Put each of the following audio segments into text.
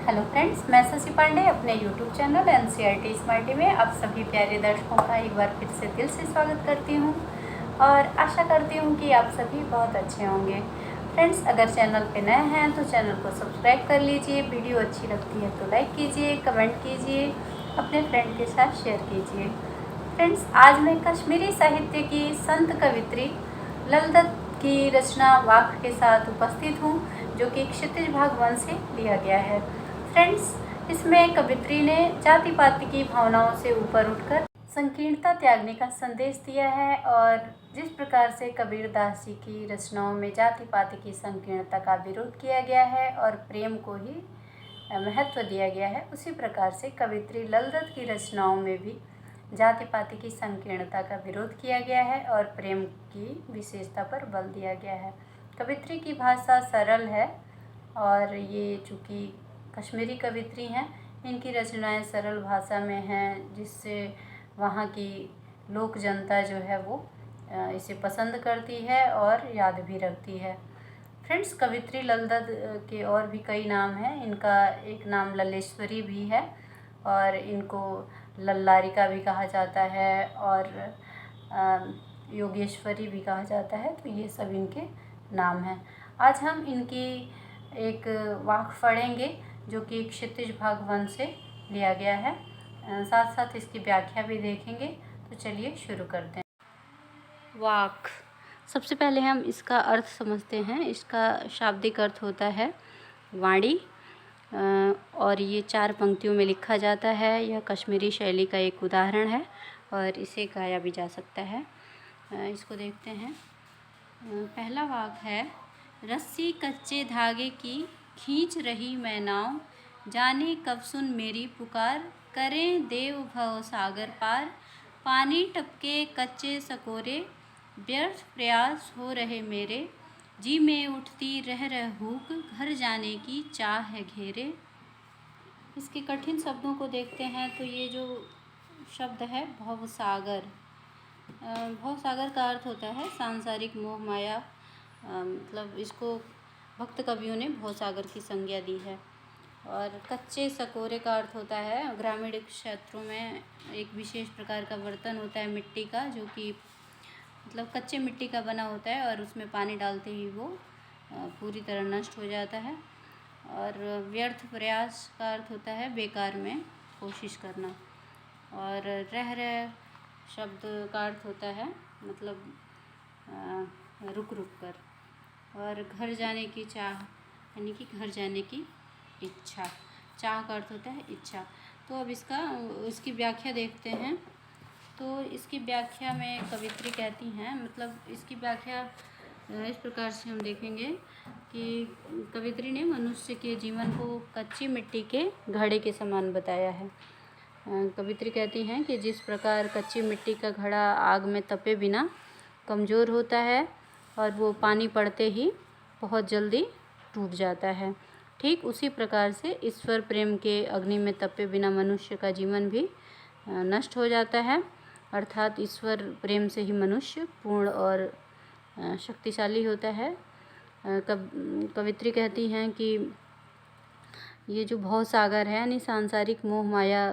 Hello friends, मैं शशि पांडे अपने YouTube channel NCERT smarty में आप सभी प्यारे दर्शकों का एक बार फिर से दिल से स्वागत करती हूं और आशा करती हूं कि आप सभी बहुत अच्छे होंगे। फ्रेंड्स, अगर चैनल पे नए हैं तो चैनल को सब्सक्राइब कर लीजिए। वीडियो अच्छी लगती है तो लाइक कीजिए, कमेंट कीजिए, अपने फ्रेंड के साथ शेयर कीजिए। फ्रेंड्स, आज मैं कश्मीरी साहित्य की संत कवित्री ललदत की रचना वाक के साथ उपस्थित हूँ, जो कि क्षितिज भाग 1 से लिया गया है। फ्रेंड्स, इसमें कवित्री ने जाति पाति की भावनाओं से ऊपर उठकर संकीर्णता त्यागने का संदेश दिया है और जिस प्रकार से कबीर दास जी की रचनाओं में जाति पाति की संकीर्णता का विरोध किया गया है और प्रेम को ही महत्व दिया गया है, उसी प्रकार से कवित्री ललदत की रचनाओं में भी जाति पाति की संकीर्णता का विरोध किया गया है और प्रेम की विशेषता पर बल दिया गया है। कवित्री की भाषा सरल है और ये चूँकि कश्मीरी कवित्री हैं, इनकी रचनाएं सरल भाषा में हैं, जिससे वहाँ की लोक जनता जो है वो इसे पसंद करती है और याद भी रखती है। फ्रेंड्स, कवित्री ललदत के और भी कई नाम हैं। इनका एक नाम ललेश्वरी भी है और इनको लल्लारिका भी कहा जाता है और योगेश्वरी भी कहा जाता है। तो ये सब इनके नाम हैं। आज हम इनकी एक वाक पढ़ेंगे जो कि क्षितिज भाग 1 से लिया गया है। साथ साथ इसकी व्याख्या भी देखेंगे। तो चलिए शुरू करते हैं। वाक, सबसे पहले हम इसका अर्थ समझते हैं। इसका शाब्दिक अर्थ होता है वाणी और ये 4 पंक्तियों में लिखा जाता है। यह कश्मीरी शैली का एक उदाहरण है और इसे गाया भी जा सकता है। इसको देखते हैं। पहला वाक है, रस्सी कच्चे धागे की खींच रही मैं नाव, जाने कब सुन मेरी पुकार, करें देव भव सागर पार, पानी टपके कच्चे सकोरे, व्यर्थ प्रयास हो रहे मेरे, जी में उठती रह हूक, घर जाने की चाह है घेरे। इसके कठिन शब्दों को देखते हैं तो ये जो शब्द है भवसागर, भवसागर का अर्थ होता है सांसारिक मोह माया। मतलब इसको भक्त कवियों ने भवसागर की संज्ञा दी है। और कच्चे सकोरे का अर्थ होता है ग्रामीण क्षेत्रों में एक विशेष प्रकार का बर्तन होता है मिट्टी का, जो कि मतलब कच्चे मिट्टी का बना होता है और उसमें पानी डालते ही वो पूरी तरह नष्ट हो जाता है। और व्यर्थ प्रयास का अर्थ होता है बेकार में कोशिश करना। और रह शब्द का अर्थ होता है मतलब रुक रुक कर। और घर जाने की चाह यानी कि घर जाने की इच्छा। चाह का अर्थ होता है इच्छा। तो अब इसकी व्याख्या देखते हैं। तो इसकी व्याख्या में कवित्री कहती हैं, मतलब इसकी व्याख्या इस प्रकार से हम देखेंगे कि कवित्री ने मनुष्य के जीवन को कच्ची मिट्टी के घड़े के समान बताया है। कवित्री कहती हैं कि जिस प्रकार कच्ची मिट्टी का घड़ा आग में तपे बिना कमज़ोर होता है और वो पानी पड़ते ही बहुत जल्दी टूट जाता है, ठीक उसी प्रकार से ईश्वर प्रेम के अग्नि में तपे बिना मनुष्य का जीवन भी नष्ट हो जाता है। अर्थात ईश्वर प्रेम से ही मनुष्य पूर्ण और शक्तिशाली होता है। कवित्री कहती हैं कि ये जो भवसागर है यानी सांसारिक मोह माया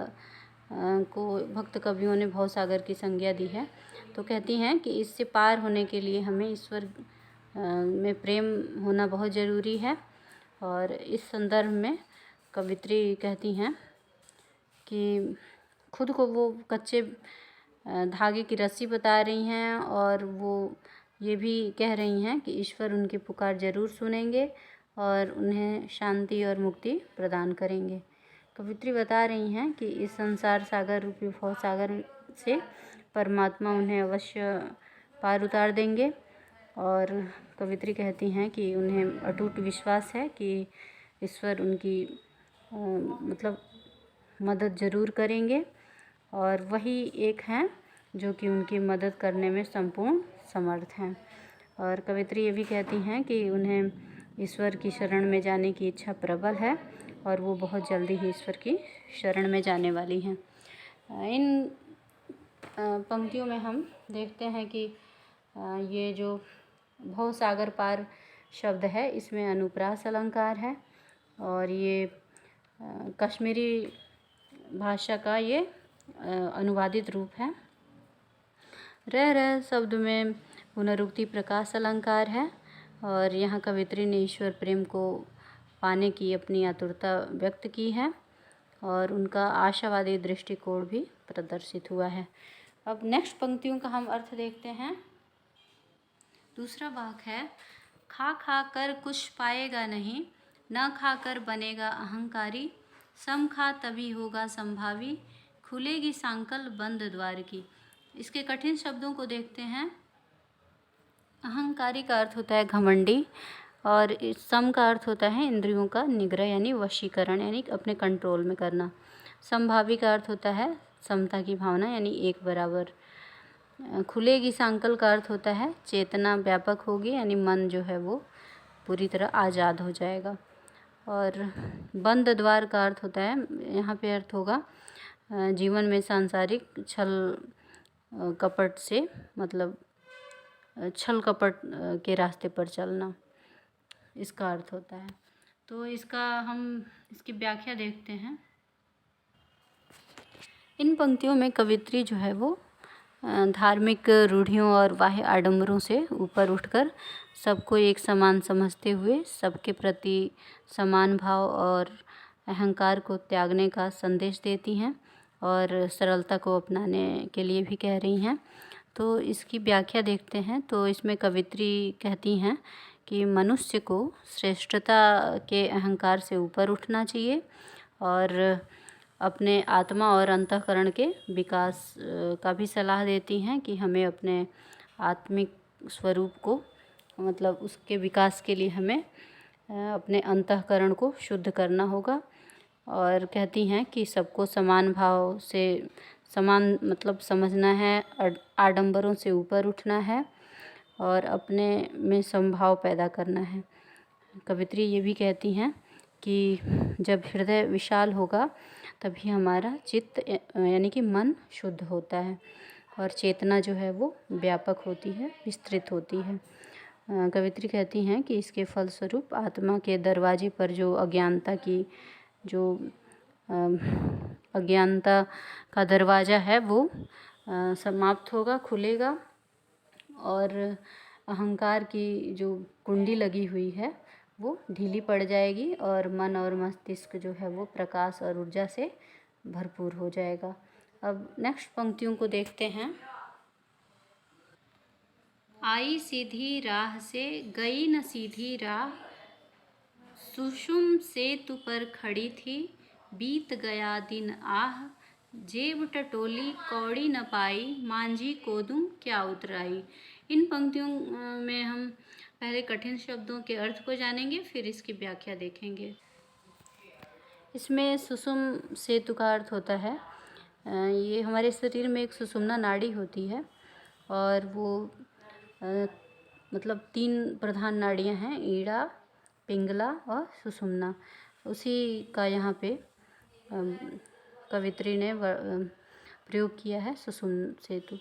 को भक्त कवियों ने भवसागर की संज्ञा दी है। तो कहती हैं कि इससे पार होने के लिए हमें ईश्वर में प्रेम होना बहुत ज़रूरी है। और इस संदर्भ में कवित्री कहती हैं कि खुद को वो कच्चे धागे की रस्सी बता रही हैं और वो ये भी कह रही हैं कि ईश्वर उनकी पुकार ज़रूर सुनेंगे और उन्हें शांति और मुक्ति प्रदान करेंगे। कवित्री बता रही हैं कि इस संसार सागर रूपी भवसागर से परमात्मा उन्हें अवश्य पार उतार देंगे। और कवित्री कहती हैं कि उन्हें अटूट विश्वास है कि ईश्वर उनकी मतलब मदद ज़रूर करेंगे और वही एक हैं जो कि उनकी मदद करने में संपूर्ण समर्थ हैं। और कवित्री ये भी कहती हैं कि उन्हें ईश्वर की शरण में जाने की इच्छा प्रबल है और वो बहुत जल्दी ही ईश्वर की शरण में जाने वाली हैं। इन पंक्तियों में हम देखते हैं कि ये जो भवसागर पार शब्द है इसमें अनुप्रास अलंकार है और ये कश्मीरी भाषा का ये अनुवादित रूप है। रह शब्द में पुनरुक्ति प्रकाश अलंकार है और यहाँ कवित्री ने ईश्वर प्रेम को पाने की अपनी आतुरता व्यक्त की है और उनका आशावादी दृष्टिकोण भी प्रदर्शित हुआ है। अब नेक्स्ट पंक्तियों का हम अर्थ देखते हैं। दूसरा वाक्य है, खा खा कर कुछ पाएगा नहीं, न खाकर बनेगा अहंकारी, सम खा तभी होगा संभावी, खुलेगी सांकल बंद द्वार की। इसके कठिन शब्दों को देखते हैं। अहंकारी का अर्थ होता है घमंडी और सम का अर्थ होता है इंद्रियों का निग्रह यानी वशीकरण यानी अपने कंट्रोल में करना। संभावी का अर्थ होता है समता की भावना यानी एक बराबर। खुलेगी सांकल का अर्थ होता है चेतना व्यापक होगी यानी मन जो है वो पूरी तरह आज़ाद हो जाएगा। और बंद द्वार का अर्थ होता है, यहाँ पे अर्थ होगा जीवन में सांसारिक छल कपट से मतलब छल कपट के रास्ते पर चलना, इसका अर्थ होता है। तो इसकी व्याख्या देखते हैं। इन पंक्तियों में कवित्री जो है वो धार्मिक रूढ़ियों और बाह्य आडंबरों से ऊपर उठकर सबको एक समान समझते हुए सबके प्रति समान भाव और अहंकार को त्यागने का संदेश देती हैं और सरलता को अपनाने के लिए भी कह रही हैं। तो इसकी व्याख्या देखते हैं। तो इसमें कवित्री कहती हैं कि मनुष्य को श्रेष्ठता के अहंकार से ऊपर उठना चाहिए और अपने आत्मा और अंतःकरण के विकास का भी सलाह देती हैं कि हमें अपने आत्मिक स्वरूप को मतलब उसके विकास के लिए हमें अपने अंतःकरण को शुद्ध करना होगा। और कहती हैं कि सबको समान भाव से समान मतलब समझना है, आडंबरों से ऊपर उठना है और अपने में समभाव पैदा करना है। कवित्री ये भी कहती हैं कि जब हृदय विशाल होगा तभी हमारा चित्त यानी कि मन शुद्ध होता है और चेतना जो है वो व्यापक होती है, विस्तृत होती है। कवित्री कहती हैं कि इसके फलस्वरूप आत्मा के दरवाजे पर जो अज्ञानता का दरवाज़ा है वो समाप्त होगा, खुलेगा और अहंकार की जो कुंडी लगी हुई है वो ढीली पड़ जाएगी और मन और मस्तिष्क जो है वो प्रकाश और ऊर्जा से भरपूर हो जाएगा। अब नेक्स्ट पंक्तियों को देखते हैं। आई सीधी राह से गई न सीधी राह, सुषुम सेतु पर खड़ी थी, बीत गया दिन आह, जेब टटोली कौड़ी न पाई, मांझी को दूं क्या उतराई। इन पंक्तियों में हम पहले कठिन शब्दों के अर्थ को जानेंगे, फिर इसकी व्याख्या देखेंगे। इसमें सुषुम सेतु का अर्थ होता है ये हमारे शरीर में एक सुषुम्ना नाड़ी होती है और वो मतलब 3 प्रधान नाड़ियाँ हैं, ईड़ा, पिंगला और सुषुम्ना। उसी का यहाँ पे कवित्री ने प्रयोग किया है सुषुम सेतु।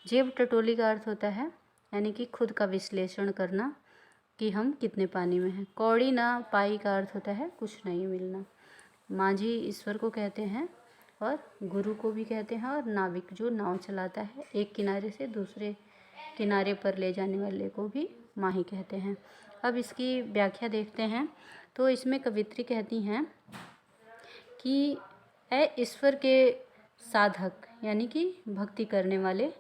जेब टटोली का अर्थ होता है यानी कि खुद का विश्लेषण करना कि हम कितने पानी में हैं। कौड़ी ना पाई का अर्थ होता है कुछ नहीं मिलना। मांझी ईश्वर को कहते हैं और गुरु को भी कहते हैं और नाविक जो नाव चलाता है एक किनारे से दूसरे किनारे पर ले जाने वाले को भी माही कहते हैं। अब इसकी व्याख्या देखते हैं। तो इसमें कवित्री कहती हैं कि ईश्वर के साधक यानी कि भक्ति करने वाले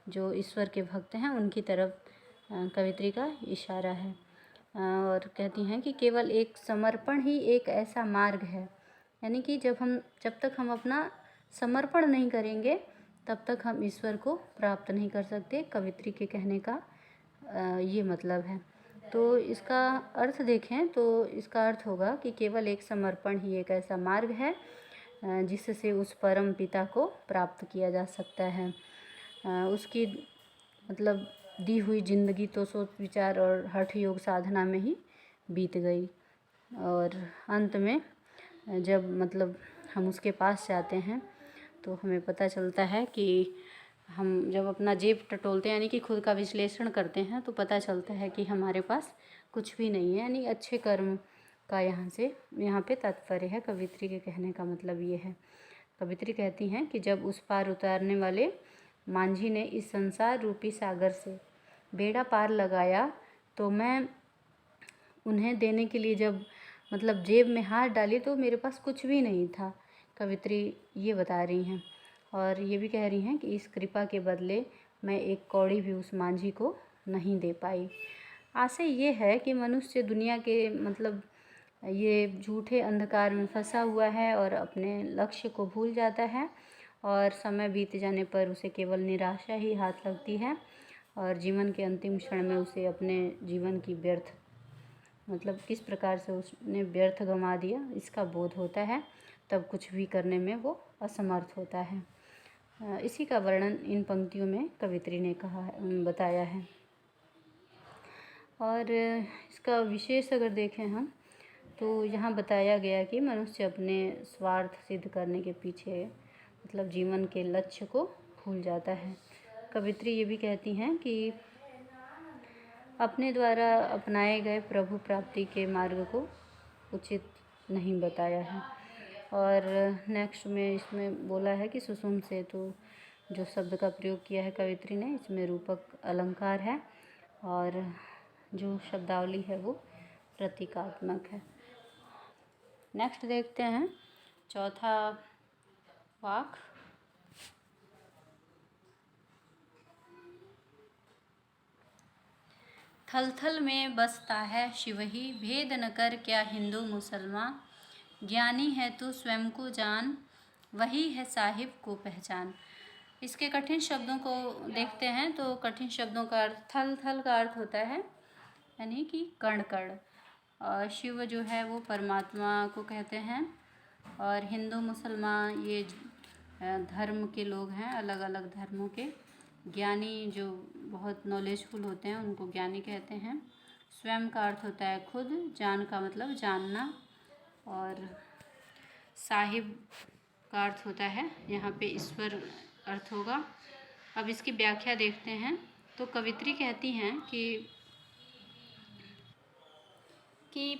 जो ईश्वर के भक्त हैं उनकी तरफ कवित्री का इशारा है और कहती हैं कि केवल एक समर्पण ही एक ऐसा मार्ग है यानी कि जब तक हम अपना समर्पण नहीं करेंगे तब तक हम ईश्वर को प्राप्त नहीं कर सकते। कवित्री के कहने का ये मतलब है। तो इसका अर्थ देखें तो इसका अर्थ होगा कि केवल एक समर्पण ही एक ऐसा मार्ग है जिससे उस परम पिता को प्राप्त किया जा सकता है। उसकी मतलब दी हुई ज़िंदगी तो सोच विचार और हठ योग साधना में ही बीत गई और अंत में जब मतलब हम उसके पास जाते हैं तो हमें पता चलता है कि हम जब अपना जेब टटोलते हैं यानी कि खुद का विश्लेषण करते हैं तो पता चलता है कि हमारे पास कुछ भी नहीं है। यानी अच्छे कर्म का यहाँ पे तात्पर्य है। कवित्री के कहने का मतलब ये है। कवित्री कहती हैं कि जब उस पार उतारने वाले मांझी ने इस संसार रूपी सागर से बेड़ा पार लगाया तो मैं उन्हें देने के लिए जब मतलब जेब में हाथ डाली तो मेरे पास कुछ भी नहीं था। कवित्री ये बता रही हैं और ये भी कह रही हैं कि इस कृपा के बदले मैं एक कौड़ी भी उस मांझी को नहीं दे पाई। आशय ये है कि मनुष्य दुनिया के मतलब ये झूठे अंधकार में फंसा हुआ है और अपने लक्ष्य को भूल जाता है और समय बीत जाने पर उसे केवल निराशा ही हाथ लगती है और जीवन के अंतिम क्षण में उसे अपने जीवन की व्यर्थ मतलब किस प्रकार से उसने व्यर्थ गंवा दिया इसका बोध होता है। तब कुछ भी करने में वो असमर्थ होता है। इसी का वर्णन इन पंक्तियों में कवित्री ने बताया है। और इसका विशेष अगर देखें हम तो यहाँ बताया गया कि मनुष्य अपने स्वार्थ सिद्ध करने के पीछे मतलब जीवन के लक्ष्य को भूल जाता है। कवित्री ये भी कहती हैं कि अपने द्वारा अपनाए गए प्रभु प्राप्ति के मार्ग को उचित नहीं बताया है। और नेक्स्ट में इसमें बोला है कि सुषुम से तो जो शब्द का प्रयोग किया है कवित्री ने इसमें रूपक अलंकार है और जो शब्दावली है वो प्रतीकात्मक है। नेक्स्ट देखते हैं चौथा वाक। थल थल में बसता है शिव ही, भेद न कर क्या हिंदू मुसलमान। ज्ञानी है तू स्वयं को जान, वही है साहिब को पहचान। इसके कठिन शब्दों को देखते हैं तो कठिन शब्दों का अर्थ थल थल का अर्थ होता है यानी कि कण कण। और शिव जो है वो परमात्मा को कहते हैं और हिंदू मुसलमान ये धर्म के लोग हैं, अलग अलग धर्मों के। ज्ञानी जो बहुत नॉलेजफुल होते हैं उनको ज्ञानी कहते हैं। स्वयं का अर्थ होता है खुद, जान का मतलब जानना और साहिब का अर्थ होता है यहाँ पे ईश्वर अर्थ होगा। अब इसकी व्याख्या देखते हैं तो कवित्री कहती हैं कि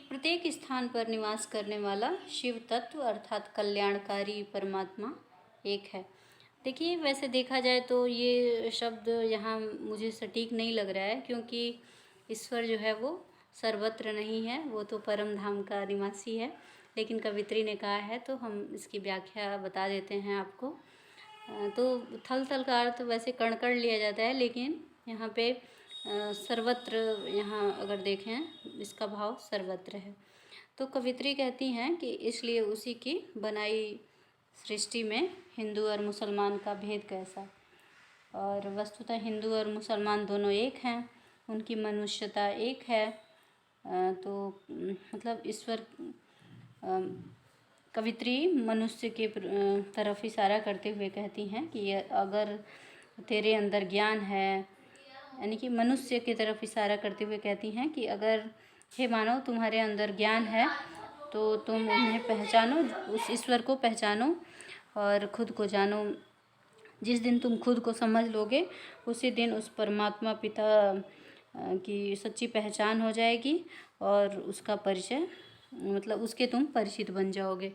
प्रत्येक स्थान पर निवास करने वाला शिव तत्व अर्थात कल्याणकारी परमात्मा एक है। देखिए वैसे देखा जाए तो ये शब्द यहाँ मुझे सटीक नहीं लग रहा है क्योंकि ईश्वर जो है वो सर्वत्र नहीं है, वो तो परम धाम का निवासी है। लेकिन कवित्री ने कहा है तो हम इसकी व्याख्या बता देते हैं आपको। तो थल थल का अर्थ वैसे कण कण लिया जाता है लेकिन यहाँ पे सर्वत्र यहाँ अगर देखें इसका भाव सर्वत्र है। तो कवित्री कहती हैं कि इसलिए उसी की बनाई सृष्टि में हिंदू और मुसलमान का भेद कैसा। और वस्तुतः हिंदू और मुसलमान दोनों एक हैं, उनकी मनुष्यता एक है। तो मतलब ईश्वर कवित्री मनुष्य के तरफ इशारा करते हुए कहती हैं कि अगर तेरे अंदर ज्ञान है यानी कि मनुष्य की तरफ इशारा करते हुए कहती हैं कि अगर हे मानव तुम्हारे अंदर ज्ञान है तो तुम उन्हें पहचानो, उस ईश्वर को पहचानो और खुद को जानो। जिस दिन तुम खुद को समझ लोगे उसी दिन उस परमात्मा पिता की सच्ची पहचान हो जाएगी और उसका परिचय मतलब उसके तुम परिचित बन जाओगे।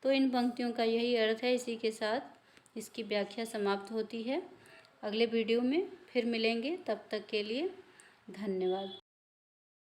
तो इन पंक्तियों का यही अर्थ है। इसी के साथ इसकी व्याख्या समाप्त होती है। अगले वीडियो में फिर मिलेंगे, तब तक के लिए धन्यवाद।